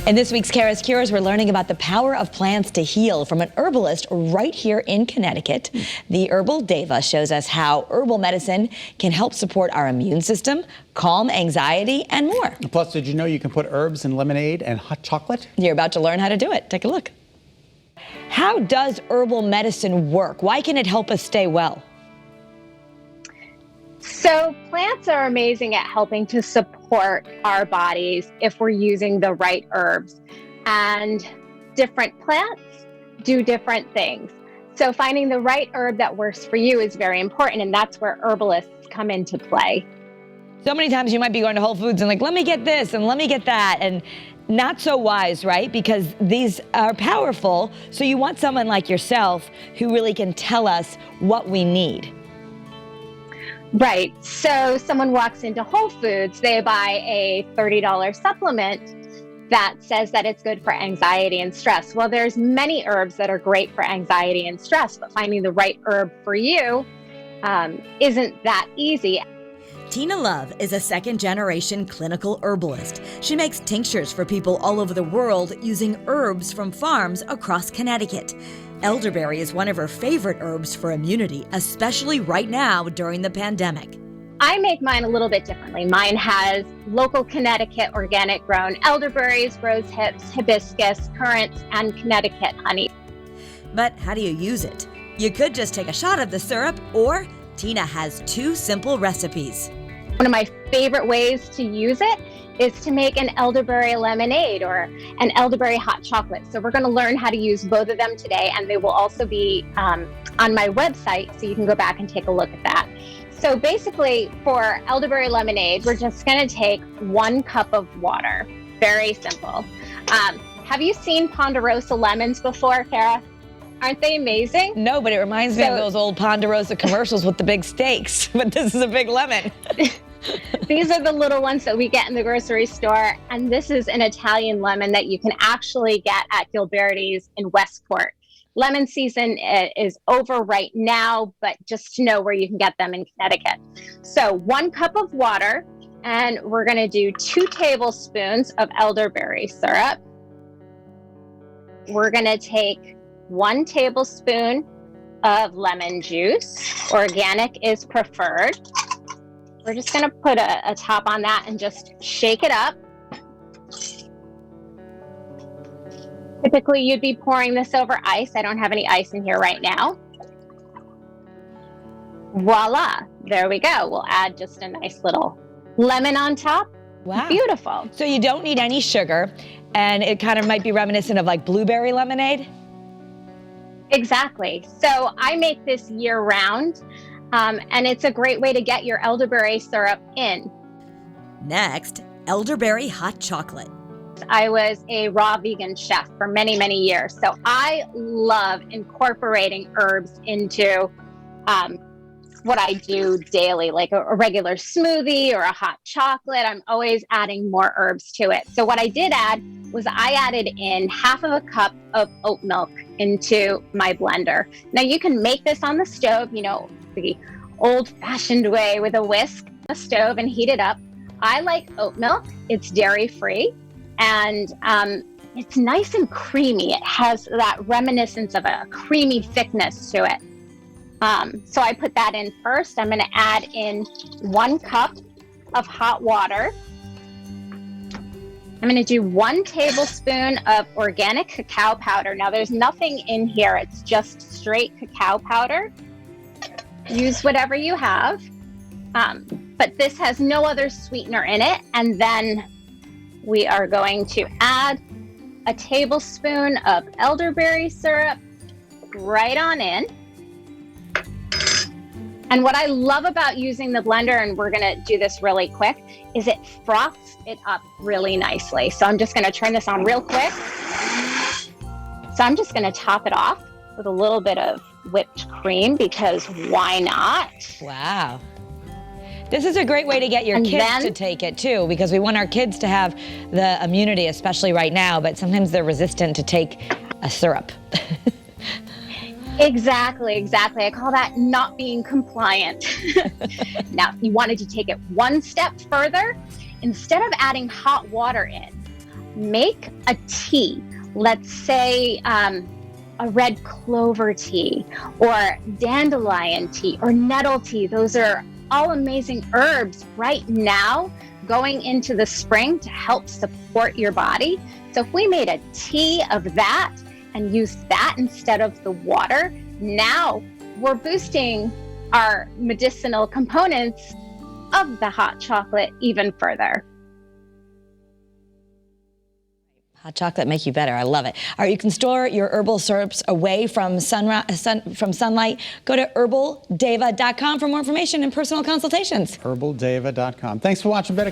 In this week's Kara's Cures, we're learning about the power of plants to heal from an herbalist right here in Connecticut. The herbal Deva shows us how herbal medicine can help support our immune system, calm anxiety, and more. Plus, did you know you can put herbs in lemonade and hot chocolate? You're about to learn how to do it. Take a look. How does herbal medicine work? Why can it help us stay well? So plants are amazing at helping to support our bodies if we're using the right herbs. And different plants do different things. So finding the right herb that works for you is very important, and that's where herbalists come into play. So many times you might be going to Whole Foods and like, let me get this and let me get that, and not so wise, right? Because these are powerful. So you want someone like yourself who really can tell us what we need. Right. So someone walks into Whole Foods, they buy a $30 supplement that says that it's good for anxiety and stress. Well, there's many herbs that are great for anxiety and stress, but finding the right herb for you isn't that easy. Tynne Love is a second-generation clinical herbalist. She makes tinctures for people all over the world using herbs from farms across Connecticut. Elderberry is one of her favorite herbs for immunity, especially right now during the pandemic. I make mine a little bit differently. Mine has local Connecticut organic grown elderberries, rose hips, hibiscus, currants, and Connecticut honey. But how do you use it? You could just take a shot of the syrup, or Tynne has two simple recipes. One of my favorite ways to use it is to make an elderberry lemonade or an elderberry hot chocolate. So we're going to learn how to use both of them today, and they will also be on my website, so you can go back and take a look at that. So basically, for elderberry lemonade, we're just going to take 1 cup of water. Very simple. Have you seen Ponderosa lemons before, Kara? Aren't they amazing? No, but it reminds me of those old Ponderosa commercials with the big steaks, but this is a big lemon. These are the little ones that we get in the grocery store, and this is an Italian lemon that you can actually get at Gilberti's in Westport. Lemon season is over right now, but just to know where you can get them in Connecticut. So 1 cup of water, and we're going to do 2 tablespoons of elderberry syrup. We're going to take 1 tablespoon of lemon juice. Organic is preferred. We're just going to put a top on that and just shake it up. Typically, you'd be pouring this over ice. I don't have any ice in here right now. Voila, there we go. We'll add just a nice little lemon on top. Wow. Beautiful. So you don't need any sugar, and it kind of might be reminiscent of like blueberry lemonade? Exactly. So I make this year round. And it's a great way to get your elderberry syrup in. Next, elderberry hot chocolate. I was a raw vegan chef for many, many years. So I love incorporating herbs into what I do daily, like a regular smoothie or a hot chocolate. I'm always adding more herbs to it. So what I did add was I added in 1/2 cup of oat milk into my blender. Now you can make this on the stove, you know, the old-fashioned way with a whisk on the stove and heat it up. I like oat milk. It's dairy-free, and it's nice and creamy. It has that reminiscence of a creamy thickness to it. So I put that in first. I'm going to add in 1 cup of hot water. I'm going to do 1 tablespoon of organic cacao powder. Now there's nothing in here. It's just straight cacao powder. Use whatever you have, but this has no other sweetener in it. And then we are going to add a tablespoon of elderberry syrup right on in. And what I love about using the blender, and we're going to do this really quick, is it froths it up really nicely. So I'm just going to turn this on real quick. So I'm just going to top it off with a little bit of whipped cream, because why not? Wow. This is a great way to get your kids to take it too, because we want our kids to have the immunity, especially right now, but sometimes they're resistant to take a syrup. Exactly. I call that not being compliant. Now, if you wanted to take it 1 step further, instead of adding hot water in, make a tea. Let's say a red clover tea or dandelion tea or nettle tea. Those are all amazing herbs right now going into the spring to help support your body. So if we made a tea of that and used that instead of the water, now we're boosting our medicinal components of the hot chocolate even further. Hot chocolate make you better. I love it. All right, you can store your herbal syrups away from sunlight. Go to herbaldeva.com for more information and personal consultations. Herbaldeva.com. Thanks for watching. Better